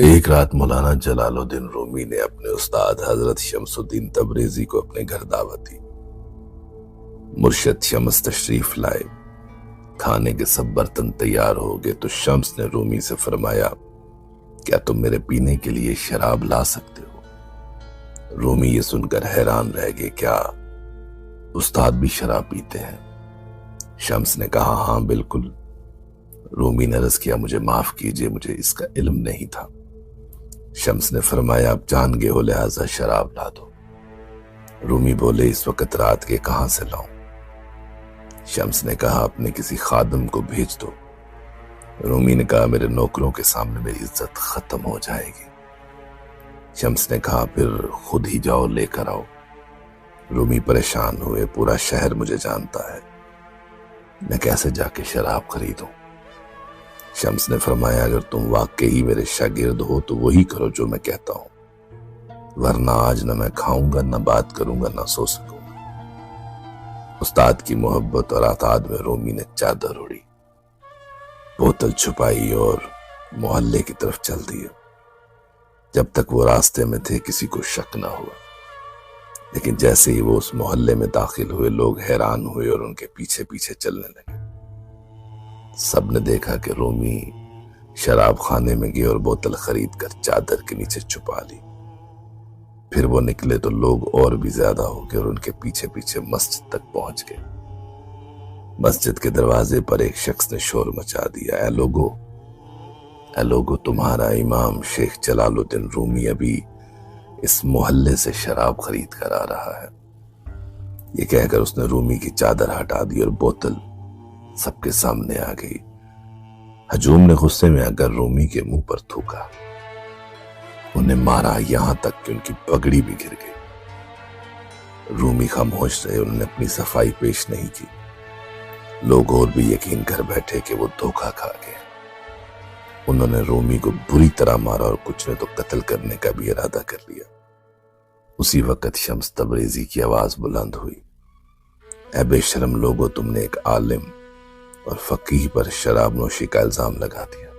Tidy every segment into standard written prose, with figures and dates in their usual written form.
ایک رات مولانا جلال الدین رومی نے اپنے استاد حضرت شمس الدین تبریزی کو اپنے گھر دعوت دی۔ مرشد شمس تشریف لائے۔ کھانے کے سب برتن تیار ہو گئے تو شمس نے رومی سے فرمایا، کیا تم میرے پینے کے لیے شراب لا سکتے ہو؟ رومی یہ سن کر حیران رہ گئے، کیا استاد بھی شراب پیتے ہیں؟ شمس نے کہا، ہاں بالکل۔ رومی نے عرض کیا، مجھے معاف کیجئے، مجھے اس کا علم نہیں تھا۔ شمس نے فرمایا، اب جان گئے ہو لہذا شراب لا دو۔ رومی بولے، اس وقت رات کے کہاں سے لاؤں؟ شمس نے کہا، اپنے کسی خادم کو بھیج دو۔ رومی نے کہا، میرے نوکروں کے سامنے میری عزت ختم ہو جائے گی۔ شمس نے کہا، پھر خود ہی جاؤ، لے کر آؤ۔ رومی پریشان ہوئے، پورا شہر مجھے جانتا ہے، میں کیسے جا کے شراب خریدوں؟ شمس نے فرمایا، اگر تم واقعی میرے شاگرد ہو تو وہی کرو جو میں کہتا ہوں، ورنہ آج نہ میں کھاؤں گا، نہ بات کروں گا، نہ سو سکوں گا۔ استاد کی محبت اور اطاعت میں رومی نے چادر اڑی، بوتل چھپائی اور محلے کی طرف چل دیا۔ جب تک وہ راستے میں تھے کسی کو شک نہ ہوا، لیکن جیسے ہی وہ اس محلے میں داخل ہوئے لوگ حیران ہوئے اور ان کے پیچھے پیچھے چلنے لگے۔ سب نے دیکھا کہ رومی شراب خانے میں گئے اور بوتل خرید کر چادر کے نیچے چھپا لی۔ پھر وہ نکلے تو لوگ اور بھی زیادہ ہو گئے اور ان کے پیچھے پیچھے مسجد تک پہنچ گئے۔ مسجد کے دروازے پر ایک شخص نے شور مچا دیا، اے لوگو، تمہارا امام شیخ جلال الدین رومی ابھی اس محلے سے شراب خرید کر آ رہا ہے۔ یہ کہہ کر اس نے رومی کی چادر ہٹا دی اور بوتل سب کے سامنے آ گئی۔ ہجوم نے غصے میں آ کر رومی کے منہ پر تھوکا، انہیں مارا یہاں تک کہ ان کی پگڑی بھی گر گئی۔ رومی خاموش رہے، انہوں نے اپنی صفائی پیش نہیں کی۔ لوگ اور بھی یقین کر بیٹھے کہ وہ دھوکہ کھا گئے۔ انہوں نے رومی کو بری طرح مارا اور کچھ نے تو قتل کرنے کا بھی ارادہ کر لیا۔ اسی وقت شمس تبریزی کی آواز بلند ہوئی، اے بے شرم لوگو، تم نے ایک عالم اور فقیہ پر شراب نوشی کا الزام لگا دیا۔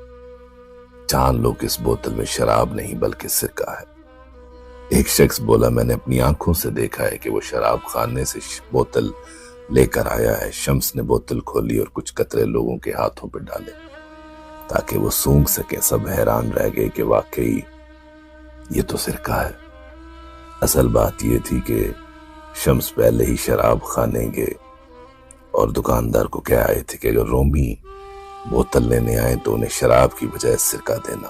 جان لو کہ اس بوتل میں شراب نہیں بلکہ سرکہ ہے۔ ایک شخص بولا، میں نے اپنی آنکھوں سے دیکھا ہے کہ وہ شراب خانے سے بوتل لے کر آیا ہے۔ شمس نے بوتل کھولی اور کچھ قطرے لوگوں کے ہاتھوں پہ ڈالے تاکہ وہ سونگھ سکیں۔ سب حیران رہ گئے کہ واقعی یہ تو سرکہ ہے۔ اصل بات یہ تھی کہ شمس پہلے ہی شراب خانے گئے اور دکاندار کو کہہ آئے تھے کہ اگر رومی بوتل لینے آئے تو انہیں شراب کی بجائے سرکہ دینا۔